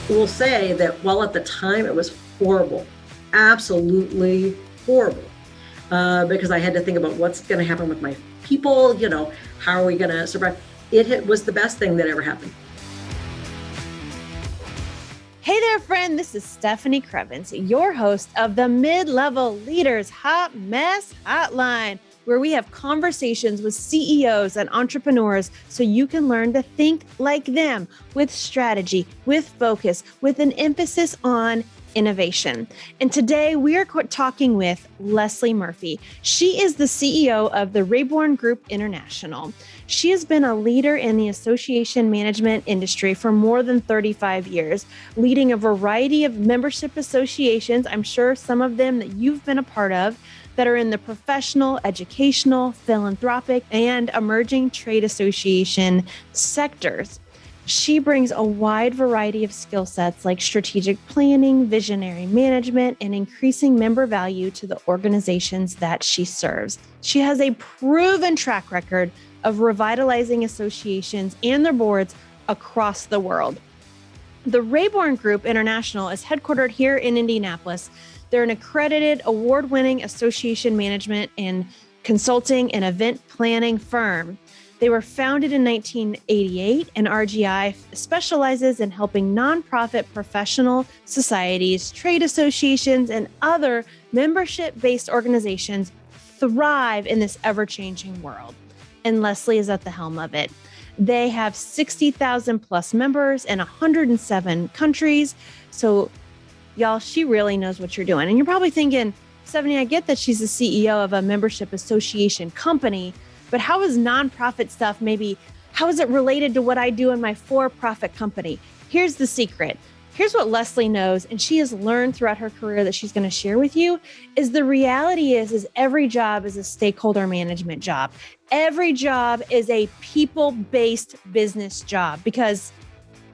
will say that while at the time it was horrible, absolutely horrible, because I had to think about what's going to happen with my people, how are we going to survive? Was the best thing that ever happened. Hey there, friend. This is Stephanie Krevins, your host of the Mid-Level Leaders Hot Mess Hotline, where we have conversations with CEOs and entrepreneurs so you can learn to think like them with strategy, with focus, with an emphasis on innovation. And today we are talking with Leslie Murphy. She is the CEO of the Rayborn Group International. She has been a leader in the association management industry for more than 35 years, leading a variety of membership associations. I'm sure some of them that you've been a part of that are in the professional, educational, philanthropic, and emerging trade association sectors. She brings a wide variety of skill sets like strategic planning, visionary management, and increasing member value to the organizations that she serves. She has a proven track record of revitalizing associations and their boards across the world. The Rayborn Group International is headquartered here in Indianapolis. They're an accredited, award-winning association management and consulting and event planning firm. They were founded in 1988, and RGI specializes in helping nonprofit professional societies, trade associations, and other membership-based organizations thrive in this ever-changing world. And Leslie is at the helm of it. They have 60,000 plus members in 107 countries. So, y'all, she really knows what you're doing. And you're probably thinking, Stephanie, I get that she's the CEO of a membership association company, but how is nonprofit stuff how is it related to what I do in my for-profit company? Here's the secret. Here's what Leslie knows, and she has learned throughout her career that she's going to share with you, is the reality is every job is a stakeholder management job. Every job is a people-based business job because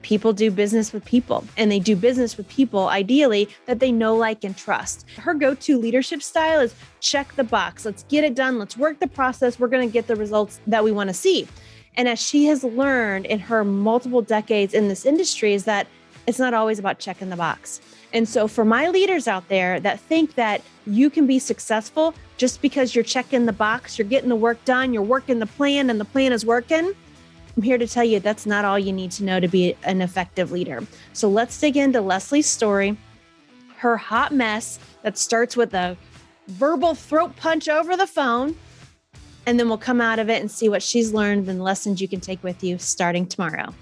people do business with people, and they do business with people, ideally, that they know, like, and trust. Her go-to leadership style is check the box. Let's get it done. Let's work the process. We're going to get the results that we want to see. And as she has learned in her multiple decades in this industry is that it's not always about checking the box. And so for my leaders out there that think that you can be successful just because you're checking the box, you're getting the work done, you're working the plan, and the plan is working, I'm here to tell you that's not all you need to know to be an effective leader. So let's dig into Leslie's story, her hot mess that starts with a verbal throat punch over the phone, and then we'll come out of it and see what she's learned and lessons you can take with you starting tomorrow.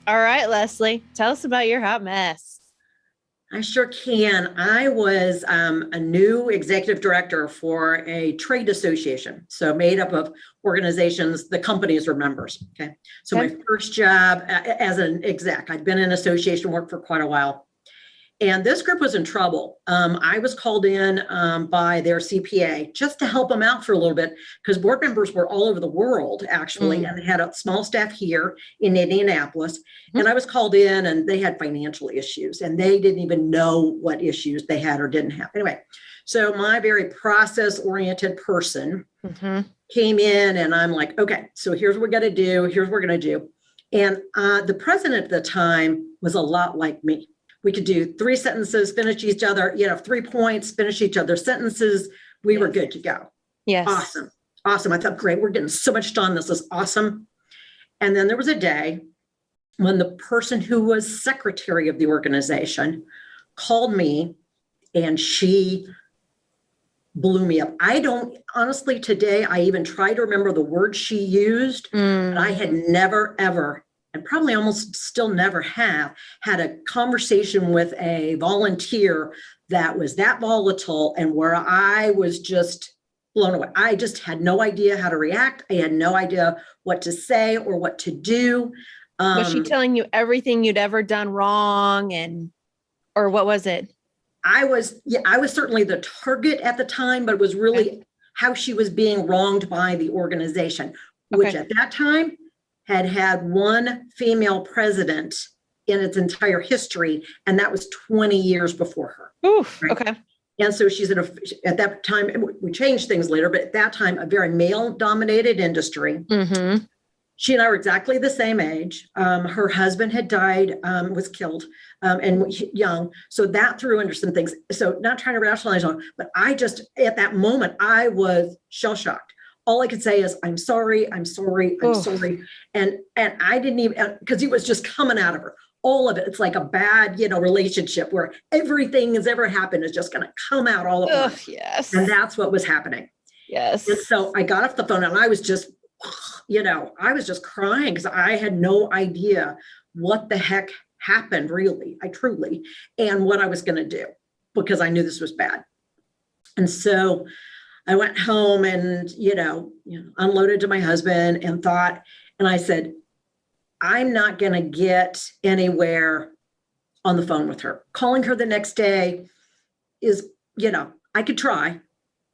All right, Leslie, tell us about your hot mess. I sure can. I was a new executive director for a trade association, so made up of organizations, the companies are members. Okay. So my first job as an exec, I'd been in association work for quite a while. And this group was in trouble. I was called in by their CPA just to help them out for a little bit because board members were all over the world, actually, and they had a small staff here in Indianapolis. And I was called in and they had financial issues and they didn't even know what issues they had or didn't have. Anyway, so my very process-oriented person came in and I'm like, okay, so here's what we're going to do. Here's what we're going to do. And the president at the time was a lot like me. We could do 3 sentences, finish each other, 3 points, finish each other's sentences. We were good to go. Yes. Awesome. I thought, great, we're getting so much done. This is awesome. And then there was a day when the person who was secretary of the organization called me and she blew me up. I don't, honestly, today, I even try to remember the words she used, but I had never, ever, and probably almost still never have, had a conversation with a volunteer that was that volatile and where I was just blown away. I just had no idea how to react. I had no idea what to say or what to do. Was she telling you everything you'd ever done wrong or what was it? I was certainly the target at the time, but it was really how she was being wronged by the organization, which at that time had one female president in its entire history, and that was 20 years before her. Oof, right? okay. And so she's at that time, we changed things later, but at that time, a very male-dominated industry. She and I were exactly the same age. Her husband had died, was killed, and young. So that threw under some things. So not trying to rationalize on, but I just, at that moment, I was shell shocked. All I could say is, I'm sorry, I'm sorry, I'm sorry. And I didn't even, because it was just coming out of her. All of it. It's like a bad, relationship where everything that's ever happened is just going to come out all at once. Yes. And that's what was happening. Yes. And so I got off the phone and I was just, I was just crying because I had no idea what the heck happened, really, and what I was going to do, because I knew this was bad. And so I went home and, unloaded to my husband and thought, and I said, I'm not going to get anywhere on the phone with her. Calling her the next day is, I could try,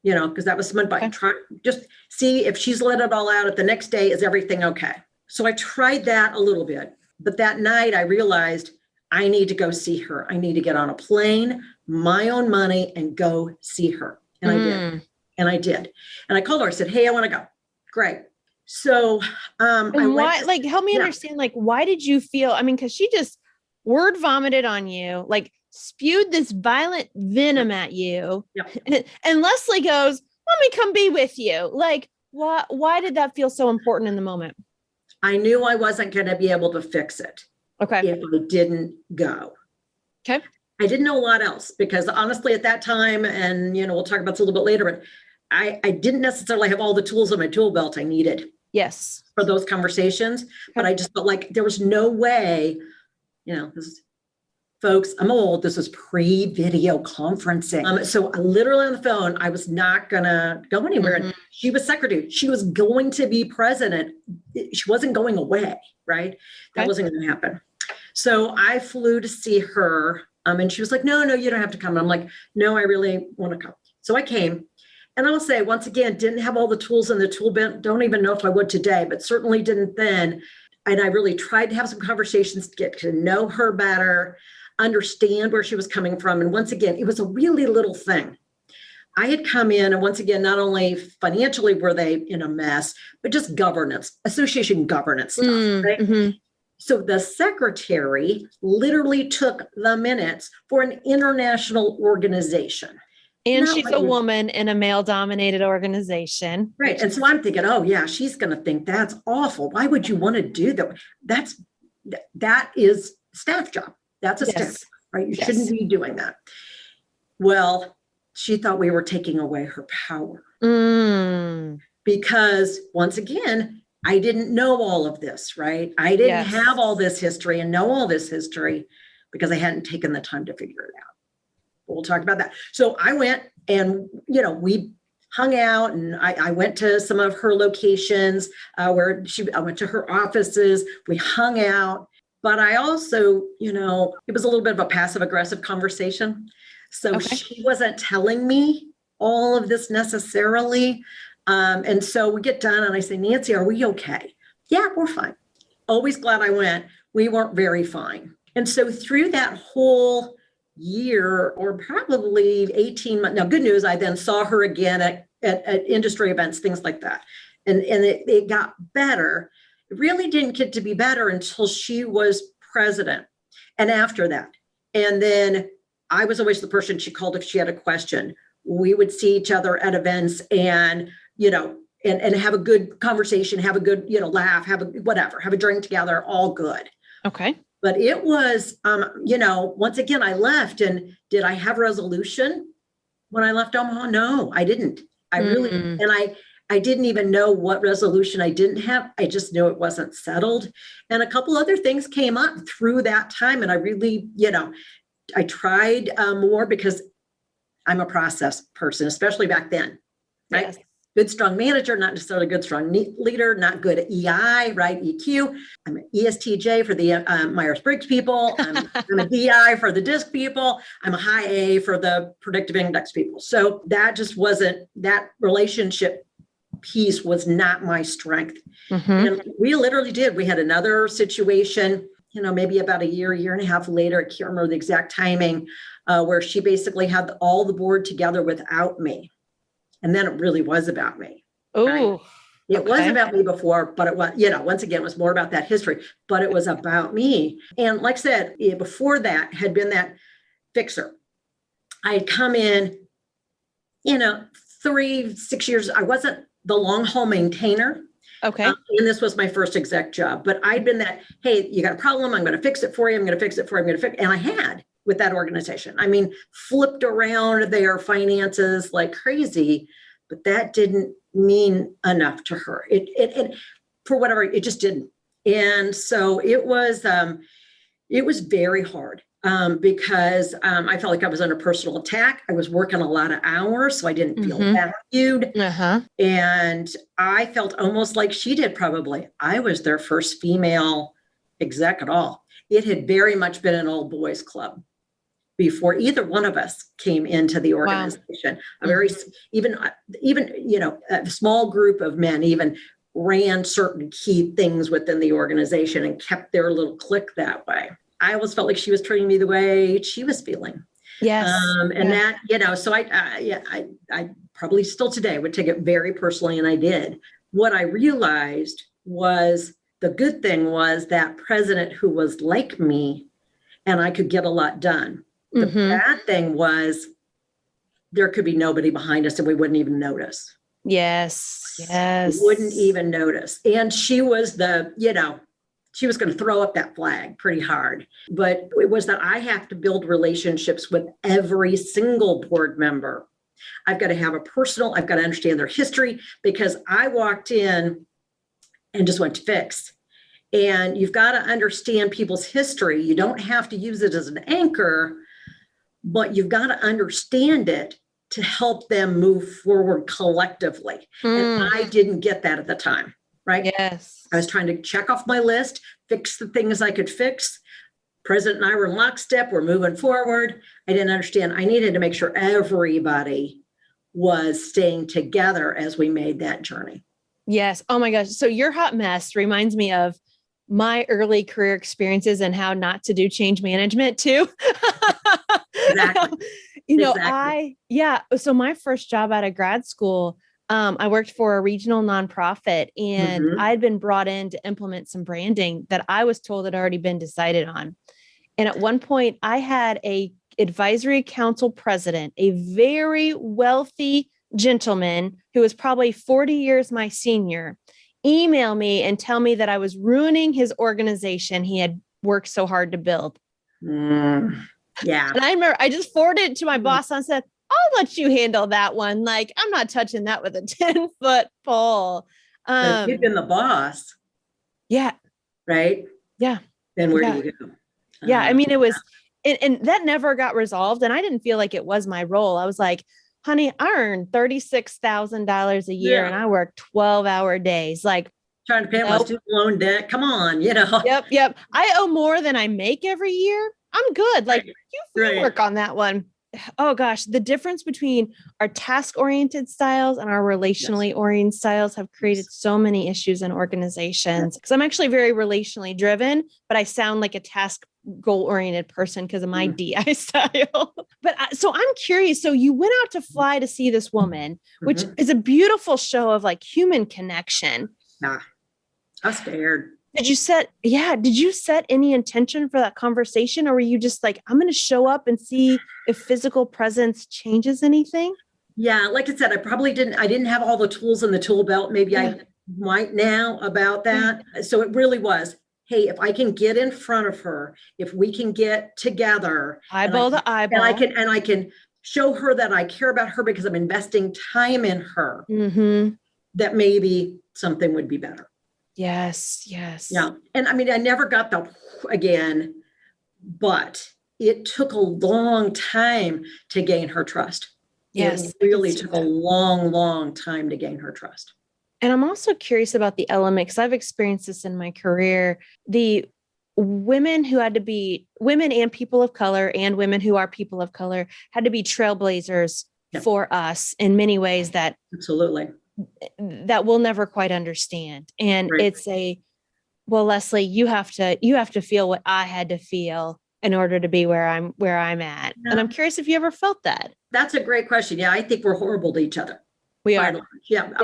because that was some advice. Try, just see if she's let it all out at the next day, is everything okay? So I tried that a little bit, but that night I realized I need to go see her. I need to get on a plane, my own money, and go see her. And I did. And I did. And I called her. I said, hey, I want to go. Great. So, and why, help me understand, why did you feel, because she just word vomited on you, spewed this violent venom at you. Yep. And Leslie goes, let me come be with you. Why did that feel so important in the moment? I knew I wasn't going to be able to fix it. Okay. If I didn't go. Okay. I didn't know a lot else, because honestly, at that time, and, we'll talk about this a little bit later, but I didn't necessarily have all the tools in my tool belt I needed. Yes. For those conversations, but I just felt like there was no way, folks, I'm old. This was pre-video conferencing. So I literally on the phone, I was not gonna go anywhere. Mm-hmm. And she was secretary. She was going to be president. She wasn't going away, right? That wasn't gonna happen. So I flew to see her. And she was like, no, you don't have to come. And I'm like, no, I really want to come. So I came. And I'll say, once again, didn't have all the tools in the tool belt. Don't even know if I would today, but certainly didn't then. And I really tried to have some conversations to get to know her better, understand where she was coming from. And once again, it was a really little thing. I had come in, and once again, not only financially were they in a mess, but just governance, association governance stuff, right? Mm-hmm. So the secretary literally took the minutes for an international organization. And she's a woman in a male-dominated organization. Right. And so I'm thinking, oh, yeah, she's going to think that's awful. Why would you want to do that? That is staff job. That's a staff job, right? You shouldn't be doing that. Well, she thought we were taking away her power. Because once again, I didn't know all of this, right? I didn't have all this history and know all this history because I hadn't taken the time to figure it out. We'll talk about that. So I went and, we hung out, and I went to some of her locations I went to her offices. We hung out, but I also, it was a little bit of a passive aggressive conversation. So she wasn't telling me all of this necessarily. And so we get done and I say, Nancy, are we okay? Yeah, we're fine. Always glad I went. We weren't very fine. And so through that whole year, or probably 18 months. Now, good news, I then saw her again at industry events, things like that. And it got better. It really didn't get to be better until she was president. And after that, and then I was always the person she called if she had a question. We would see each other at events and, and have a good conversation, have a good, laugh, have a drink together, all good. Okay. But it was, once again, I left, and did I have resolution when I left Omaha? No, I didn't. I really, and I didn't even know what resolution I didn't have. I just knew it wasn't settled. And a couple other things came up through that time. And I really, I tried more because I'm a process person, especially back then, right? Yes. Good, strong manager, not necessarily good, strong leader, not good at EI, right? EQ. I'm an ESTJ for the Myers-Briggs people. I'm a DI for the DISC people. I'm a high A for the predictive index people. So that just wasn't, that relationship piece was not my strength. Mm-hmm. And we literally did. We had another situation, maybe about a year and a half later, I can't remember the exact timing, where she basically had all the board together without me. And then it really was about me. Oh, right? It was Okay. about me before, but it was, once again, it was more about that history, but it was about me. And like I said, before that had been that fixer. I had come in, 6 years. I wasn't the long haul maintainer. Okay. And this was my first exec job, but I'd been that, hey, you got a problem. I'm going to fix it for you. I'm going to fix it for you. I'm going to fix it. And I had with that organization. I mean, flipped around their finances like crazy, but that didn't mean enough to her. It for whatever, it just didn't. And so it was very hard. Because I felt like I was under personal attack. I was working a lot of hours, so I didn't feel valued. And I felt almost like she did probably. I was their first female exec at all. It had very much been an old boys club before either one of us came into the organization. A very, even, a small group of men even ran certain key things within the organization and kept their little clique that way. I always felt like she was treating me the way she was feeling. Yes. That, so I probably still today would take it very personally, and I did. What I realized was the good thing was that president who was like me, and I could get a lot done. The bad thing was there could be nobody behind us and we wouldn't even notice. Yes. We wouldn't even notice. And she was she was going to throw up that flag pretty hard. But it was that I have to build relationships with every single board member. I've got to have I've got to understand their history, because I walked in and just went to fix. And you've got to understand people's history. You don't have to use it as an anchor, but you've got to understand it to help them move forward collectively. And I didn't get that at the time. Right? Yes. I was trying to check off my list, fix the things I could fix. President and I were in lockstep. We're moving forward. I didn't understand. I needed to make sure everybody was staying together as we made that journey. Yes. Oh my gosh. So your hot mess reminds me of my early career experiences and how not to do change management too. Exactly. So my first job out of grad school, I worked for a regional nonprofit, and I'd been brought in to implement some branding that I was told had already been decided on. And at one point I had a advisory council president, a very wealthy gentleman who was probably 40 years my senior, email me and tell me that I was ruining his organization he had worked so hard to build. Yeah. And I remember I just forwarded it to my boss and said, I'll let you handle that one. Like, I'm not touching that with a 10-foot pole. If you've been the boss. Yeah. Right. Yeah. Then where do you go? Yeah. I mean, it was, and that never got resolved. And I didn't feel like it was my role. I was like, honey, I earn $36,000 a year and I work 12-hour days. Like, trying to pay my student loan debt. Come on, Yep. I owe more than I make every year. I'm good. Like, you work on that one. Oh gosh, the difference between our task-oriented styles and our relationally oriented styles have created so many issues in organizations. Because I'm actually very relationally driven, but I sound like a task goal-oriented person because of my DI style. But so I'm curious. So you went out to fly to see this woman, which is a beautiful show of like human connection. Nah, I was scared. Did you set any intention for that conversation? Or were you just like, I'm going to show up and see if physical presence changes anything? Yeah. Like I said, I didn't have all the tools in the tool belt. Maybe I might now about that. So it really was, hey, if I can get in front of her, if we can get together eyeball to eyeball, and I can show her that I care about her because I'm investing time in her, that maybe something would be better. Yes. Yeah. And I mean, I never got the again, but it took a long time to gain her trust. Yes. It really took a long, long time to gain her trust. And I'm also curious about the element, because I've experienced this in my career. The women who had to be women and people of color, and women who are people of color, had to be trailblazers for us in many ways that we'll never quite understand. And it's Leslie, you have to feel what I had to feel in order to be where I'm at. And I'm curious if you ever felt that. That's a great question. Yeah, I think we're horrible to each other. We by are. and large. Yeah, Yeah,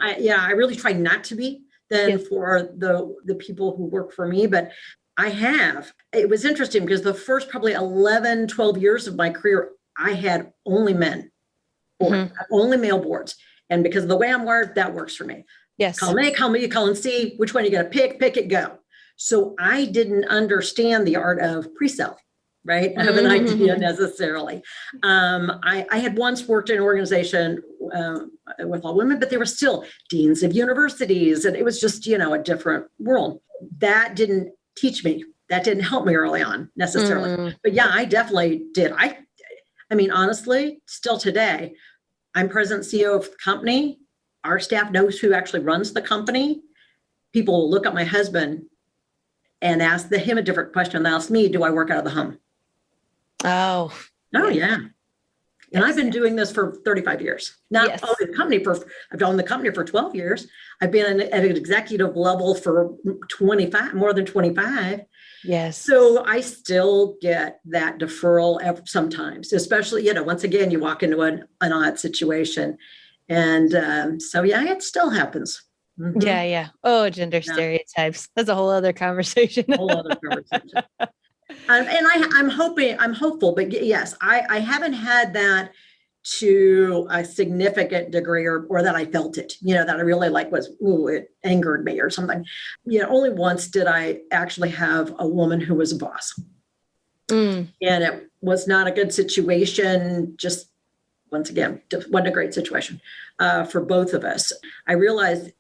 I agree. I really try not to be then Yes. for the people who work for me, but it was interesting because the first probably 11, 12 years of my career, I had only men board, only male boards. And because of the way I'm wired, that works for me. Yes. Column A, column B, column C, which one you got to pick it, go. So I didn't understand the art of pre-sale, right? I have an idea necessarily. I had once worked in an organization with all women, but they were still deans of universities. And it was just, a different world. That didn't teach me. That didn't help me early on necessarily. But yeah, I definitely did. I mean, honestly, still today, I'm president and CEO of the company. Our staff knows who actually runs the company. People will look at my husband and ask him a different question than ask me, do I work out of the home? Oh yeah. And I've been doing this for 35 years. I've owned the company for 12 years. I've been at an executive level for more than 25. Yes. So I still get that deferral sometimes, especially, once again, you walk into an odd situation. And so, yeah, it still happens. Yeah. Oh, gender stereotypes. That's a whole other conversation. And I'm hopeful, but yes, I haven't had that to a significant degree or that I felt it, that I really it angered me or something. Only once did I actually have a woman who was a boss. And it was not a good situation. Just once again, wasn't a great situation for both of us. I realized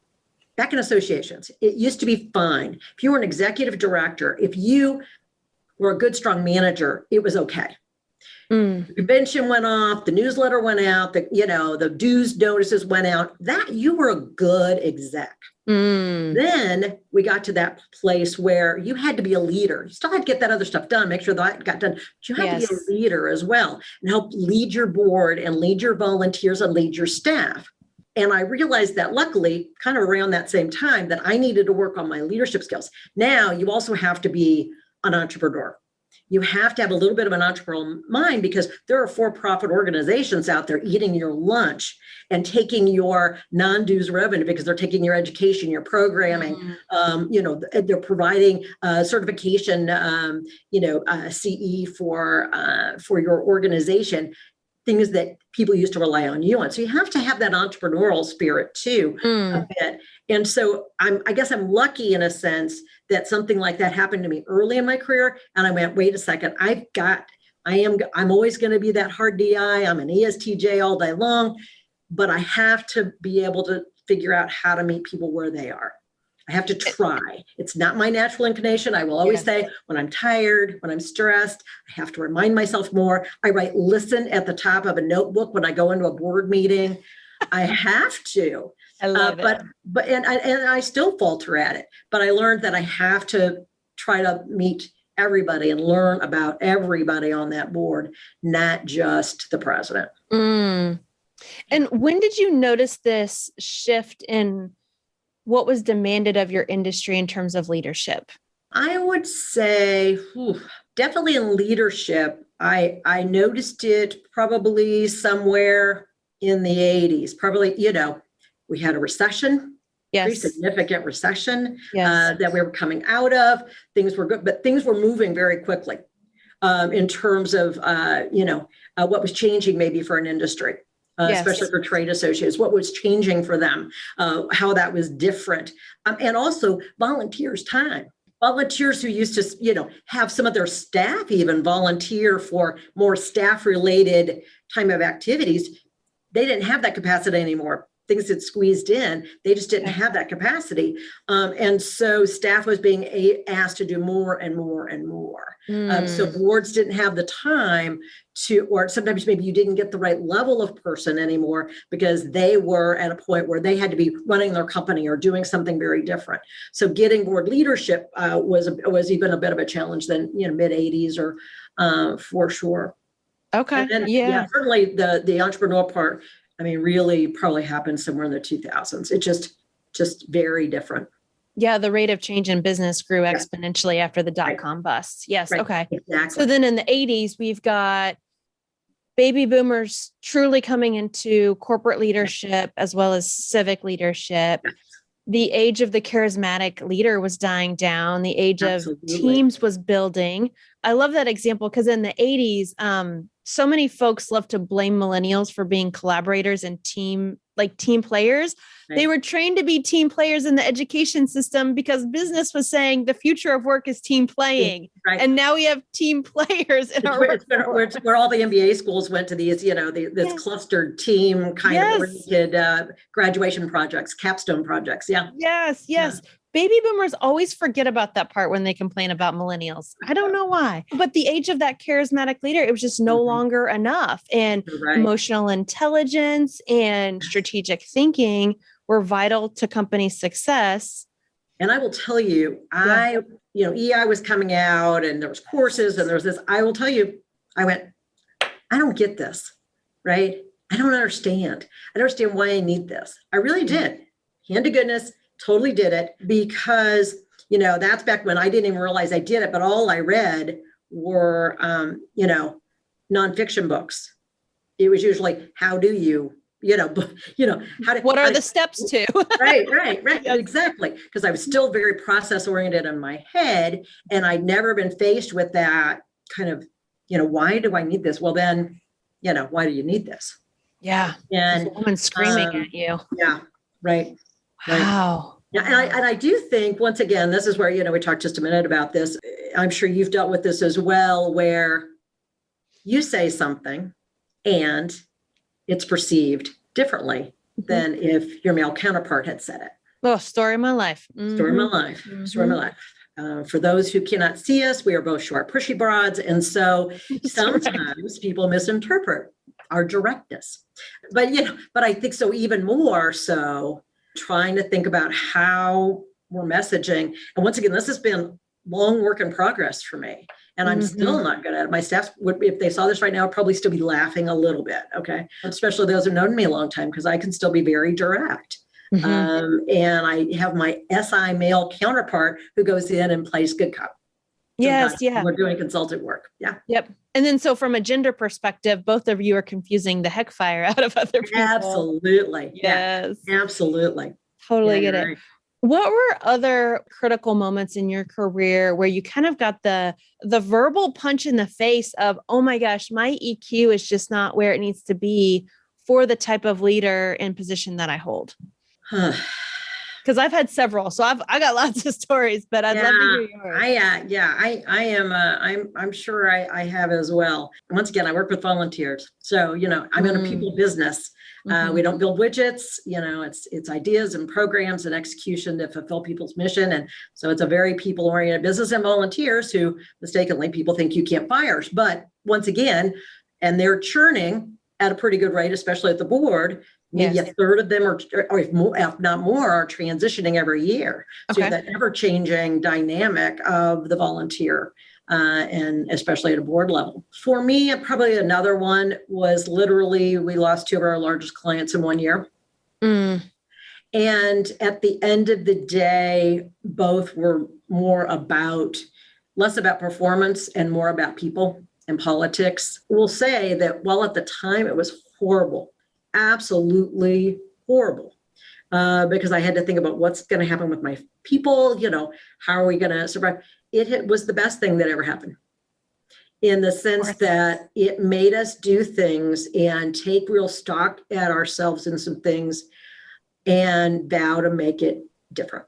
back in associations, it used to be fine. If you were an executive director, if you were a good, strong manager, it was okay. The convention went off, the newsletter went out, the dues notices went out, that you were a good exec. Then we got to that place where you had to be a leader. You still had to get that other stuff done, make sure that got done. But you had to be a leader as well and help lead your board and lead your volunteers and lead your staff. And I realized that luckily, kind of around that same time, that I needed to work on my leadership skills. Now you also have to be an entrepreneur. You have to have a little bit of an entrepreneurial mind because there are for-profit organizations out there eating your lunch and taking your non-dues revenue because they're taking your education, your programming. They're providing certification, CE for your organization, things that people used to rely on you on. So you have to have that entrepreneurial spirit too, a bit. And so I guess I'm lucky in a sense that something like that happened to me early in my career. And I went, wait a second, I'm always going to be that hard DI. I'm an ESTJ all day long, but I have to be able to figure out how to meet people where they are. I have to try. It's not my natural inclination. I will always say when I'm tired, when I'm stressed, I have to remind myself more. I write listen at the top of a notebook when I go into a board meeting. I have to. I love it. But I still falter at it. But I learned that I have to try to meet everybody and learn about everybody on that board, not just the president. And when did you notice this shift in what was demanded of your industry in terms of leadership? I would say definitely in leadership. I noticed it probably somewhere in the 80s, probably, we had a recession, pretty significant recession that we were coming out of. Things were good, but things were moving very quickly in terms of, what was changing maybe for an industry. Especially for trade associates, what was changing for them, how that was different. And also volunteers' time. Volunteers who used to, have some of their staff even volunteer for more staff-related time of activities. They didn't have that capacity anymore. Things had squeezed in. They just didn't have that capacity. And so staff was being asked to do more and more and more. So boards didn't have the time or sometimes maybe you didn't get the right level of person anymore because they were at a point where they had to be running their company or doing something very different. So getting board leadership was even a bit of a challenge than, mid 80s or for sure. Okay. Then, certainly the entrepreneurial part, really probably happened somewhere in the 2000s. It just very different. Yeah, the rate of change in business grew exponentially after the dot-com bust. Yes, okay. Exactly. So then in the 80s, we've got baby boomers truly coming into corporate leadership as well as civic leadership. The age of the charismatic leader was dying down. The age Absolutely. of teams was building. I love that example because in the 80s, so many folks love to blame millennials for being collaborators and team players. Right. They were trained to be team players in the education system because business was saying the future of work is team playing. Right. And now we have team players in our workforce. Where all the MBA schools went to these, this clustered team kind of oriented graduation projects, capstone projects. Yeah. Yes. Yeah. Baby boomers always forget about that part when they complain about millennials. I don't know why, but the age of that charismatic leader, it was just no longer enough. And emotional intelligence and strategic thinking were vital to company success. And I will tell you, EI was coming out and there was courses and there was this, I will tell you, I went, I don't get this, right? I don't understand. I don't understand why I need this. I really did. Hand to goodness, totally did it because, that's back when I didn't even realize I did it, but all I read were, nonfiction books. It was usually, how do you, what are the steps to? Right. Exactly. Because I was still very process oriented in my head and I'd never been faced with that kind of, why do I need this? Well, then, why do you need this? Yeah. And a woman screaming at you. Yeah. Right. Wow. Yeah, and I do think, once again, this is where, we talked just a minute about this. I'm sure you've dealt with this as well, where you say something and it's perceived differently than if your male counterpart had said it. Oh, story of my life. Story of my life. Story of my life. For those who cannot see us, we are both short, pushy broads. And so sometimes people misinterpret our directness. But I think so even more so trying to think about how we're messaging. And once again, this has been long work in progress for me. And I'm still not good at it. My staff would, if they saw this right now, would probably still be laughing a little bit. Okay. Especially those who've known me a long time, because I can still be very direct. And I have my SI male counterpart who goes in and plays good cop. Yes. Yeah. We're doing consultant work. Yeah. Yep. And then, so from a gender perspective, both of you are confusing the heck fire out of other people. Absolutely. Yes. Yeah, absolutely. Totally get it. What were other critical moments in your career where you kind of got the verbal punch in the face of, oh my gosh, my EQ is just not where it needs to be for the type of leader and position that I hold? Because I've had several, so I got lots of stories, but I'd love to hear yours. I'm sure I have as well. Once again, I work with volunteers, so I'm in a people business. We don't build widgets. It's ideas and programs and execution to fulfill people's mission, and so it's a very people-oriented business. And volunteers who mistakenly people think you can't fire, but once again, and they're churning at a pretty good rate, especially at the board. Maybe a third of them or if not more, are transitioning every year. So that ever-changing dynamic of the volunteer, and especially at a board level. For me, probably another one was literally, we lost 2 of our largest clients in 1 year. And at the end of the day, both were less about performance and more about people and politics. We'll say that while at the time it was horrible, absolutely horrible, because I had to think about what's going to happen with my people, how are we going to survive? It was the best thing that ever happened, in the sense that it made us do things and take real stock at ourselves in some things and vow to make it different.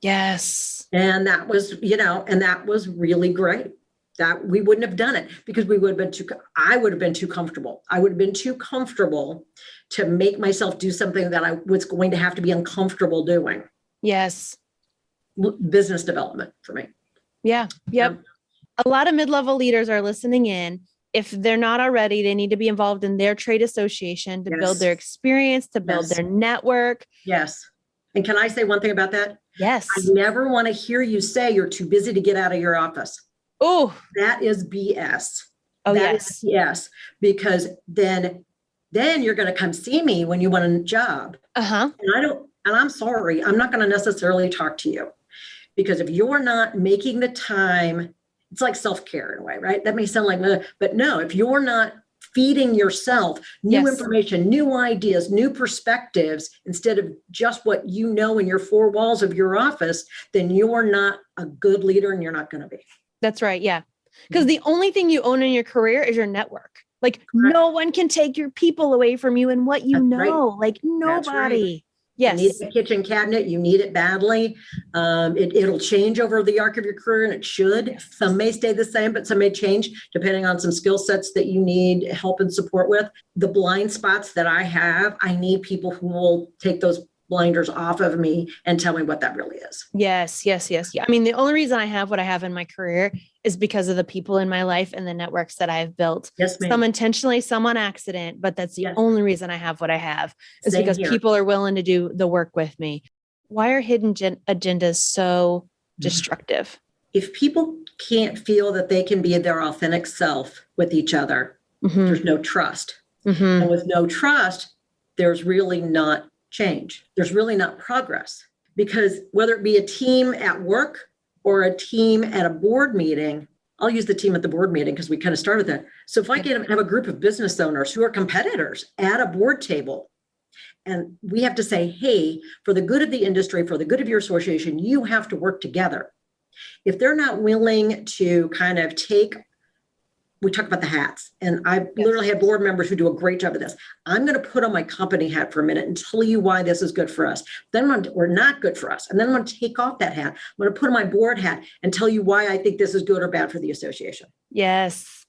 Yes. And that was, that was really great. That we wouldn't have done it because I would have been too comfortable. I would have been too comfortable to make myself do something that I was going to have to be uncomfortable doing. Yes. Business development for me. Yeah. Yep. A lot of mid-level leaders are listening in. If they're not already, they need to be involved in their trade association to build their experience, to build their network. Yes. And can I say one thing about that? Yes. I never want to hear you say you're too busy to get out of your office. Oh, that is BS. Oh, that is BS, because then you're going to come see me when you want a job. And I'm sorry, I'm not going to necessarily talk to you, because if you're not making the time, it's like self-care in a way, right? That may sound like, but no, if you're not feeding yourself new Yes. information, new ideas, new perspectives, instead of just what you know in your four walls of your office, then you're not a good leader and you're not going to be. That's right. Yeah. Because the only thing you own in your career is your network. Like no one can take your people away from you and what you That's know. right. Like nobody. You need Yes. a kitchen cabinet. You need it badly. It'll change over the arc of your career, and it should. Yes. Some may stay the same, but some may change depending on some skill sets that you need help and support with. The blind spots that I have, I need people who will take those blinders off of me and tell me what that really is. Yes. Yeah. I mean, the only reason I have what I have in my career is because of the people in my life and the networks that I've built. Yes, ma'am. Some intentionally, some on accident, but that's the Yes. only reason I have what I have is Same because here. people are willing to do the work with me. Why are hidden agendas so destructive? If people can't feel that they can be their authentic self with each other, there's no trust. And with no trust, there's really not change. There's really not progress, because whether it be a team at work or a team at a board meeting, I'll use the team at the board meeting because we kind of started that. So if I have a group of business owners who are competitors at a board table, and we have to say, hey, for the good of the industry, for the good of your association, you have to work together. If they're not willing to kind of we talk about the hats, and I've literally had board members who do a great job of this. I'm going to put on my company hat for a minute and tell you why this is good for us. Then we're not good for us. And then I'm going to take off that hat. I'm going to put on my board hat and tell you why I think this is good or bad for the association. Yes.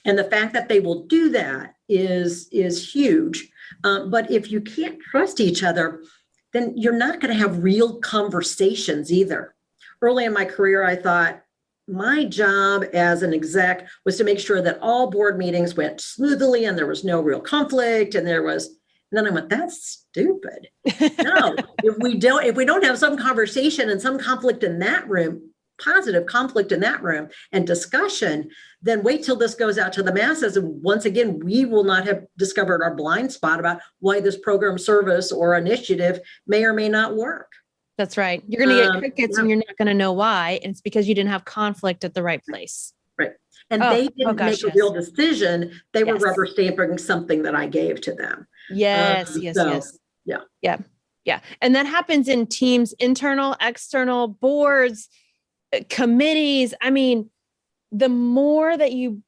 And the fact that they will do that is huge. But if you can't trust each other, then you're not going to have real conversations either. Early in my career, I thought, my job as an exec was to make sure that all board meetings went smoothly and there was no real conflict. And then I went, that's stupid. No, if we don't have some conversation and some conflict in that room, positive conflict in that room and discussion, then wait till this goes out to the masses. And once again, we will not have discovered our blind spot about why this program, service, or initiative may or may not work. That's right. You're going to get crickets and you're not going to know why. And it's because you didn't have conflict at the right place. Right. And they didn't make a real decision. They were rubber stamping something that I gave to them. Yes. Yeah. And that happens in teams, internal, external, boards, committees. I mean, the more that you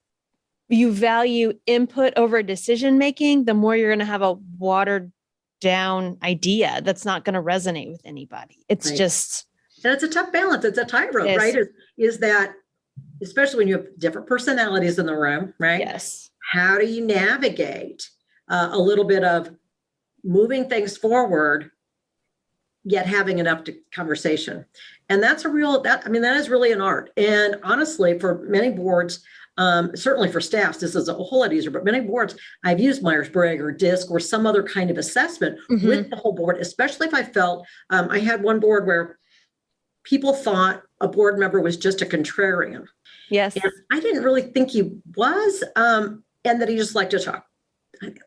value input over decision making, the more you're going to have a watered down idea that's not going to resonate with anybody. It's just, and it's a tough balance. It's a tightrope, right? Is that, especially when you have different personalities in the room, right? Yes. How do you navigate a little bit of moving things forward, yet having enough conversation? And that's that is really an art. And honestly, for many boards, certainly for staffs, this is a whole lot easier, but many boards, I've used Myers-Briggs or DISC or some other kind of assessment with the whole board, especially if I felt, I had one board where people thought a board member was just a contrarian. Yes. And I didn't really think he was, and that he just liked to talk.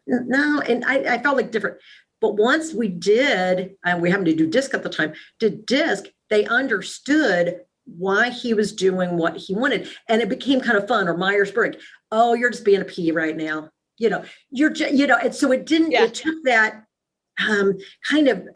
No, and I felt like different. But once we did, and we happened to do DISC at the time, did DISC, they understood why he was doing what he wanted. And it became kind of fun. Or Myers-Briggs, oh, you're just being a P right now. You're just, and so it didn't, it took that kind of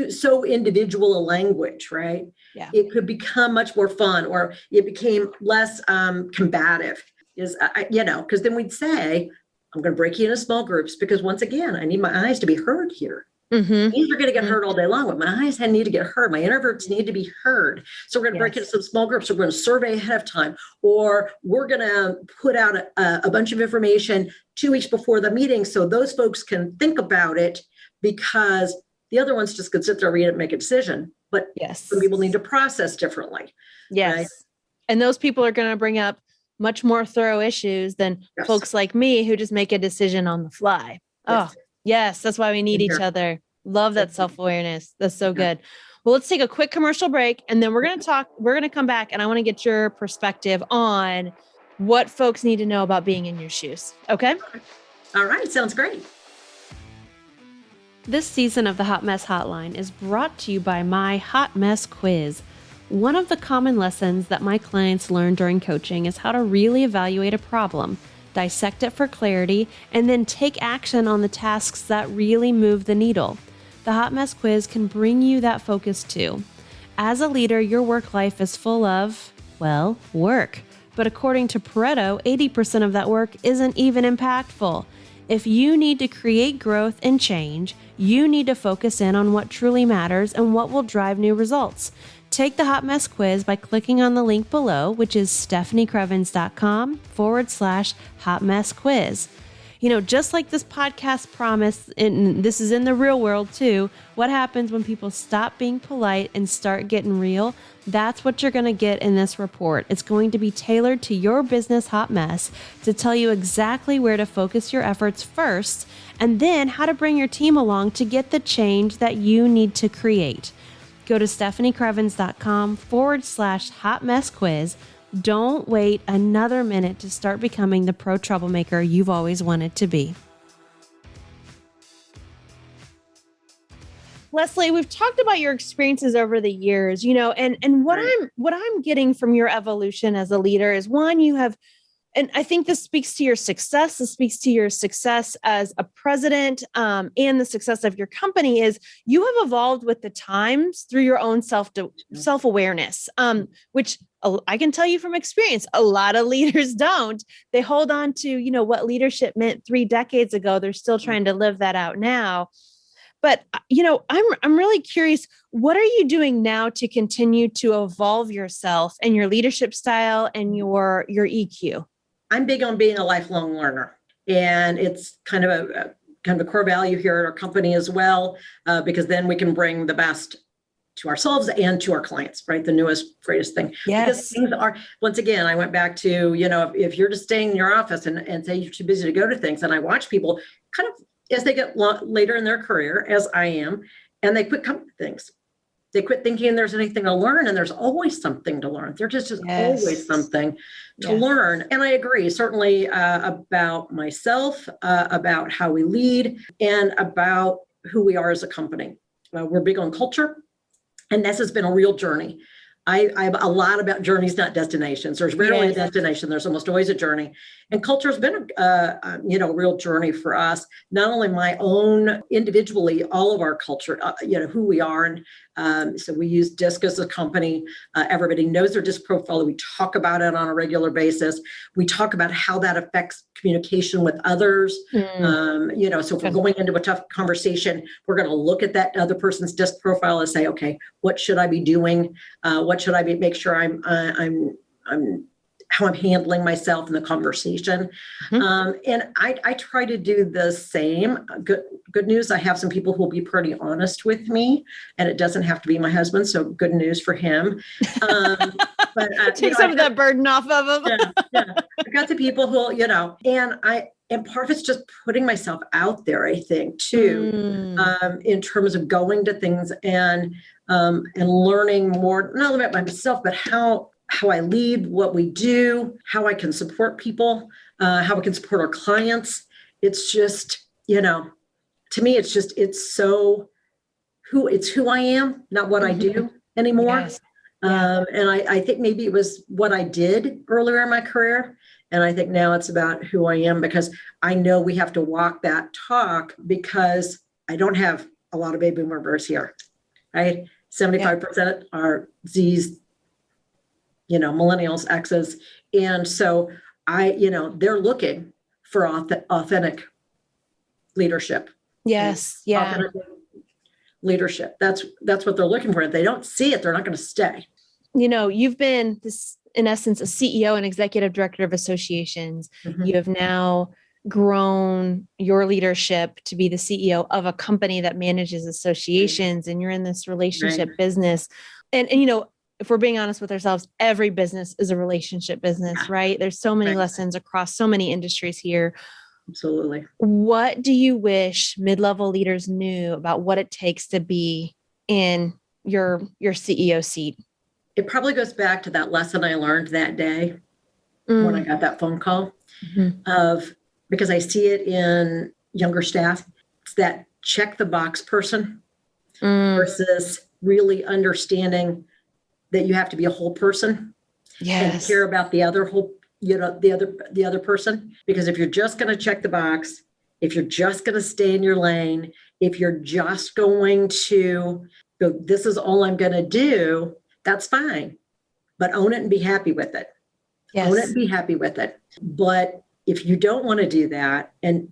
so individual a language, right? Yeah. It could become much more fun, or it became less combative, because then we'd say, I'm going to break you into small groups because once again, I need my eyes to be heard here. These are going to get heard all day long, but my eyes need to get heard. My introverts need to be heard. So we're going to break into some small groups. We're going to survey ahead of time, or we're going to put out a bunch of information 2 weeks before the meeting so those folks can think about it, because the other ones just could sit there, read it, and make a decision. But some people need to process differently. Yes. Right? And those people are going to bring up much more thorough issues than folks like me who just make a decision on the fly. Oh, yes. That's why we need each other. Love that self-awareness. That's so good. Well, let's take a quick commercial break and then we're going to come back and I want to get your perspective on what folks need to know about being in your shoes. Okay. All right. Sounds great. This season of the Hot Mess Hotline is brought to you by my Hot Mess Quiz. One of the common lessons that my clients learn during coaching is how to really evaluate a problem dissect it for clarity, and then take action on the tasks that really move the needle. The Hot Mess Quiz can bring you that focus too. As a leader, your work life is full of, well, work. But according to Pareto, 80% of that work isn't even impactful. If you need to create growth and change, you need to focus in on what truly matters and what will drive new results. Take the Hot Mess Quiz by clicking on the link below, which is stephaniecrevens.com/Hot Mess Quiz. Just like this podcast promised, and this is in the real world too, what happens when people stop being polite and start getting real? That's what you're going to get in this report. It's going to be tailored to your business hot mess to tell you exactly where to focus your efforts first, and then how to bring your team along to get the change that you need to create. Go to stephaniecrevens.com/Hot Mess Quiz. Don't wait another minute to start becoming the pro troublemaker you've always wanted to be. Leslie, we've talked about your experiences over the years, and what I'm getting from your evolution as a leader is, one, you have, and I think this speaks to your success. This speaks to your success as a president, and the success of your company is you have evolved with the times through your own self-awareness, which I can tell you from experience, a lot of leaders don't. They hold on to, what leadership meant 3 decades ago. They're still trying to live that out now. But, I'm really curious, what are you doing now to continue to evolve yourself and your leadership style and your EQ? I'm big on being a lifelong learner, and it's kind of a core value here at our company as well, because then we can bring the best to ourselves and to our clients, right? The newest, greatest thing. Yes. Because things are, once again, I went back to, if you're just staying in your office and say you're too busy to go to things, and I watch people kind of as they get later in their career, as I am, and they quit coming to things. They quit thinking there's anything to learn, and there's always something to learn. There's just always something to learn. And I agree, certainly about myself, about how we lead, and about who we are as a company. We're big on culture, and this has been a real journey. I'm a lot about journeys, not destinations. There's rarely a destination. There's almost always a journey. And culture has been a real journey for us, not only my own individually, all of our culture, who we are. And so we use DISC as a company. Everybody knows their DISC profile. We talk about it on a regular basis. We talk about how that affects communication with others. So if we're going into a tough conversation, we're going to look at that other person's DISC profile and say, okay, what should I be doing? What should I make sure I'm how I'm handling myself in the conversation. And I try to do the same. Good news, I have some people who will be pretty honest with me, and it doesn't have to be my husband. So good news for him. But take some of that burden off of him. I got the people who, and part of it's just putting myself out there, I think, too, in terms of going to things and learning more, not only about myself, but how I lead, what we do, how I can support people, how we can support our clients. It's just, to me, it's who I am, not what I do anymore. Yes. And I think maybe it was what I did earlier in my career. And I think now it's about who I am, because I know we have to walk that talk, because I don't have a lot of baby boomers here, right? 75% are Z's, millennials, X's. And so they're looking for authentic leadership. Yes. Yeah. Authentic leadership. That's what they're looking for. If they don't see it, they're not going to stay. You've been this, in essence, a CEO and executive director of associations. You have now grown your leadership to be the CEO of a company that manages associations, and you're in this relationship business. And if we're being honest with ourselves, every business is a relationship business, right? There's so many lessons across so many industries here. Absolutely. What do you wish mid-level leaders knew about what it takes to be in your CEO seat? It probably goes back to that lesson I learned that day when I got that phone call because I see it in younger staff. It's that check the box person versus really understanding that you have to be a whole person and care about the other whole, the other person, because if you're just going to check the box, if you're just going to stay in your lane, if you're just going to go, this is all I'm going to do, that's fine. But own it and be happy with it. Yes. Own it and be happy with it. But if you don't want to do that, and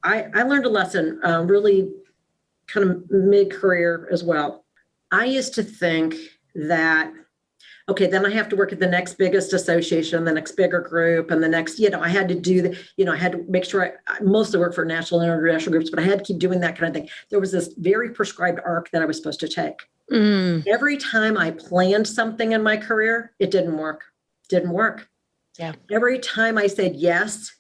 I learned a lesson really kind of mid-career as well. I used to think that, okay, then I have to work at the next biggest association, the next bigger group, and the next, I had to do I had to make sure I mostly work for national and international groups, but I had to keep doing that kind of thing. There was this very prescribed arc that I was supposed to take. Every time I planned something in my career, it didn't work. Yeah. Every time I said yes,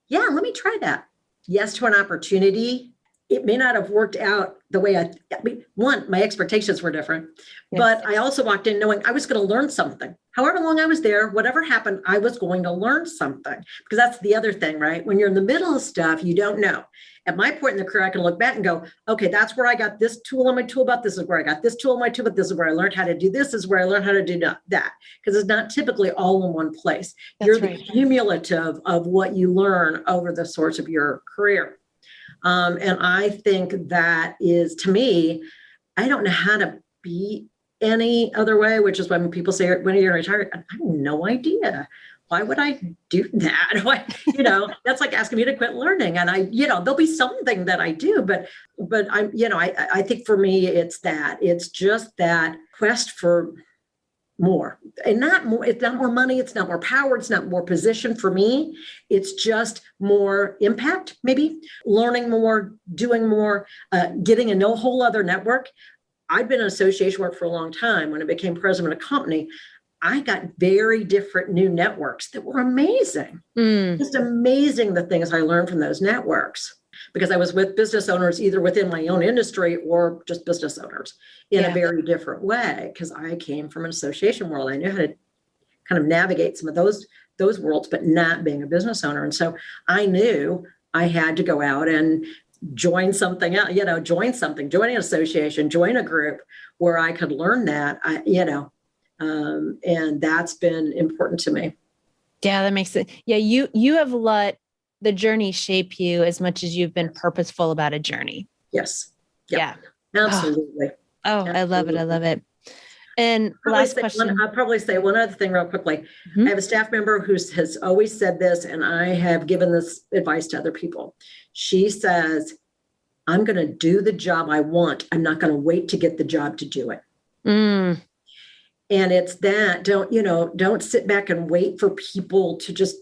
let me try that. Yes to an opportunity. It may not have worked out the way my expectations were different, but I also walked in knowing I was going to learn something. However long I was there, whatever happened, I was going to learn something, because that's the other thing, right? When you're in the middle of stuff, you don't know. At my point in the career, I can look back and go, okay, that's where I got this tool on my tool belt. This is where I got this tool on my tool belt. This is where I learned how to do this. This is where I learned how to do that. Because it's not typically all in one place. You're the cumulative of what you learn over the course of your career. And I think that is, to me, I don't know how to be any other way, which is when people say, when are you retired? I have no idea. Why would I do that? That's like asking me to quit learning. And there'll be something that I do, but I think for me, it's just that quest for more, and not more. It's not more money. It's not more power. It's not more position for me. It's just more impact, maybe learning more, doing more, getting a whole other network. I'd been in association work for a long time. When I became president of a company, I got very different new networks that were amazing. Just amazing, the things I learned from those networks, because I was with business owners, either within my own industry or just business owners in a very different way, because I came from an association world. I knew how to kind of navigate some of those worlds, but not being a business owner. And so I knew I had to go out and join something else, join an association, join a group where I could learn that, and that's been important to me. Yeah, that makes it. Yeah, you have let the journey shape you as much as you've been purposeful about a journey. Yes. Yeah. Absolutely. Absolutely. I love it. And last question. I'll probably say one other thing real quickly. Mm-hmm. I have a staff member who has always said this, and I have given this advice to other people. She says, I'm going to do the job I want. I'm not going to wait to get the job to do it. And it's that, don't sit back and wait for people to just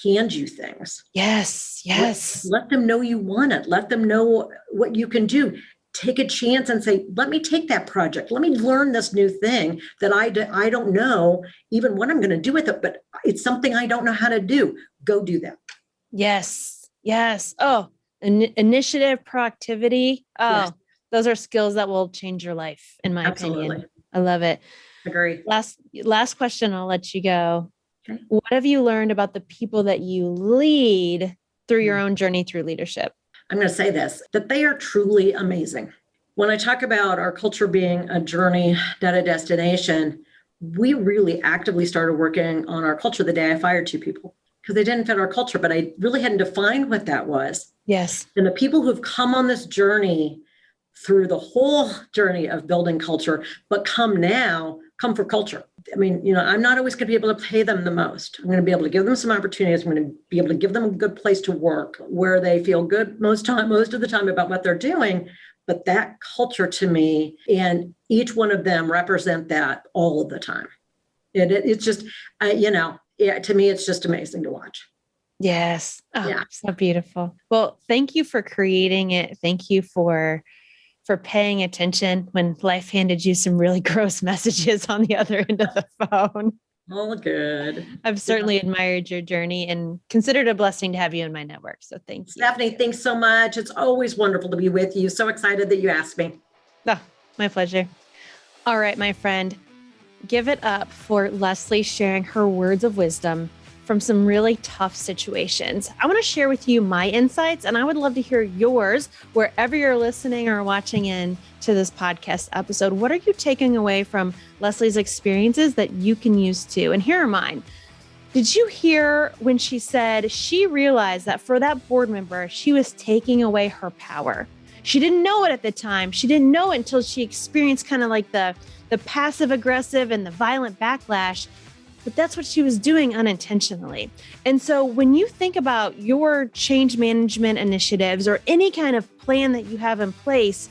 hand you things. Yes. Let them know you want it. Let them know what you can do. Take a chance and say, let me take that project. Let me learn this new thing that I don't know even what I'm going to do with it, but it's something I don't know how to do. Go do that. Yes. Oh, initiative, proactivity. Oh, yes. Those are skills that will change your life, in my opinion. I love it. Agree. Last question. I'll let you go. Okay. What have you learned about the people that you lead through your own journey through leadership? I'm going to say this, that they are truly amazing. When I talk about our culture being a journey, not a destination, we really actively started working on our culture the day I fired 2 people, because they didn't fit our culture, but I really hadn't defined what that was. Yes. And the people who've come on this journey through the whole journey of building culture, but come for culture. I mean, I'm not always going to be able to pay them the most. I'm going to be able to give them some opportunities. I'm going to be able to give them a good place to work where they feel good most of the time about what they're doing. But that culture, to me, and each one of them represent that all of the time. And it's just, to me, it's just amazing to watch. Yes. Oh, yeah. So beautiful. Well, thank you for creating it. Thank you for paying attention when life handed you some really gross messages on the other end of the phone. All good. I've certainly admired your journey and considered a blessing to have you in my network. So thank you. Stephanie, thanks so much. It's always wonderful to be with you. So excited that you asked me. Oh, my pleasure. All right, my friend, give it up for Leslie sharing her words of wisdom from some really tough situations. I want to share with you my insights, and I would love to hear yours wherever you're listening or watching in to this podcast episode. What are you taking away from Leslie's experiences that you can use too? And here are mine. Did you hear when she said she realized that for that board member, she was taking away her power? She didn't know it at the time. She didn't know it until she experienced kind of like the passive aggressive and the violent backlash. But that's what she was doing unintentionally. And so when you think about your change management initiatives or any kind of plan that you have in place,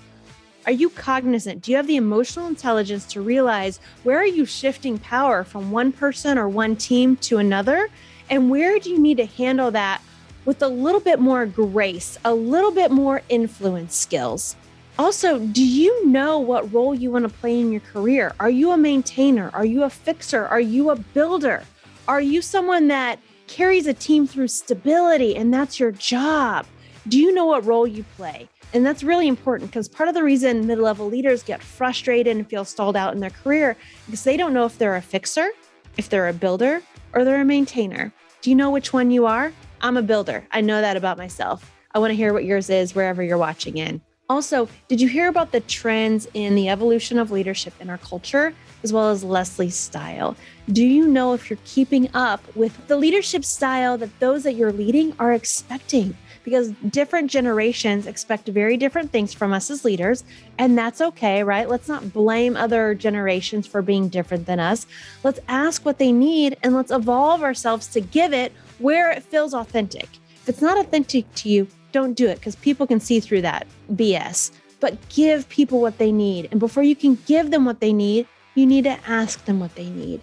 are you cognizant? Do you have the emotional intelligence to realize where are you shifting power from one person or one team to another? And where do you need to handle that with a little bit more grace, a little bit more influence skills? Also, do you know what role you want to play in your career? Are you a maintainer? Are you a fixer? Are you a builder? Are you someone that carries a team through stability and that's your job? Do you know what role you play? And that's really important because part of the reason mid-level leaders get frustrated and feel stalled out in their career is they don't know if they're a fixer, if they're a builder, or they're a maintainer. Do you know which one you are? I'm a builder. I know that about myself. I want to hear what yours is wherever you're watching in. Also, did you hear about the trends in the evolution of leadership in our culture, as well as Leslie's style? Do you know if you're keeping up with the leadership style that those that you're leading are expecting? Because different generations expect very different things from us as leaders, and that's okay, right? Let's not blame other generations for being different than us. Let's ask what they need and let's evolve ourselves to give it where it feels authentic. If it's not authentic to you, don't do it because people can see through that BS. But give people what they need. And before you can give them what they need, you need to ask them what they need.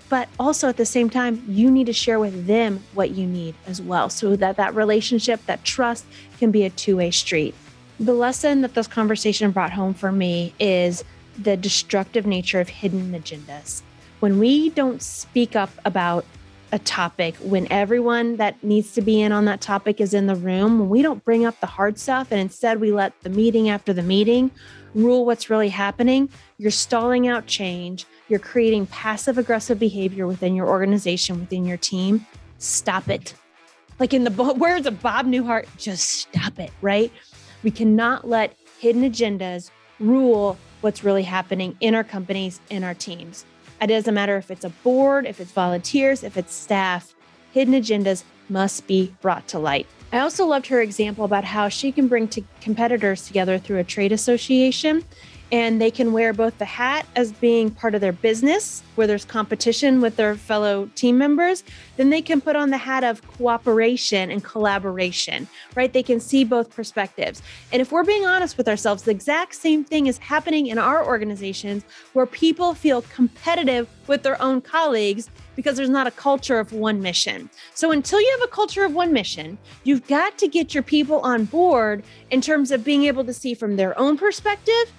But also at the same time, you need to share with them what you need as well so that that relationship, that trust can be a two-way street. The lesson that this conversation brought home for me is the destructive nature of hidden agendas. When we don't speak up about a topic, when everyone that needs to be in on that topic is in the room, when we don't bring up the hard stuff and instead we let the meeting after the meeting rule what's really happening, you're stalling out change. You're creating passive aggressive behavior within your organization, within your team. Stop it. Like in the words of Bob Newhart, just stop it, right? We cannot let hidden agendas rule what's really happening in our companies, in our teams. It doesn't matter if it's a board, if it's volunteers, if it's staff, hidden agendas must be brought to light. I also loved her example about how she can bring competitors together through a trade association, and they can wear both the hat as being part of their business, where there's competition with their fellow team members. Then they can put on the hat of cooperation and collaboration, right? They can see both perspectives. And if we're being honest with ourselves, the exact same thing is happening in our organizations where people feel competitive with their own colleagues because there's not a culture of one mission. So until you have a culture of one mission, you've got to get your people on board in terms of being able to see from their own perspective,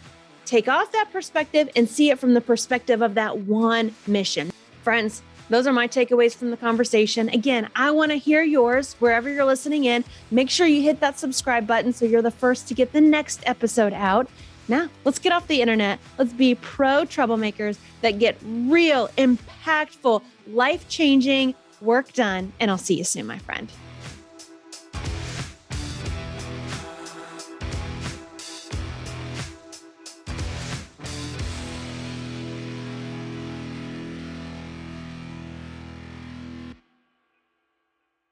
take off that perspective and see it from the perspective of that one mission. Friends, those are my takeaways from the conversation. Again, I want to hear yours wherever you're listening in. Make sure you hit that subscribe button so you're the first to get the next episode out. Now, let's get off the internet. Let's be pro troublemakers that get real, impactful, life-changing work done. And I'll see you soon, my friend.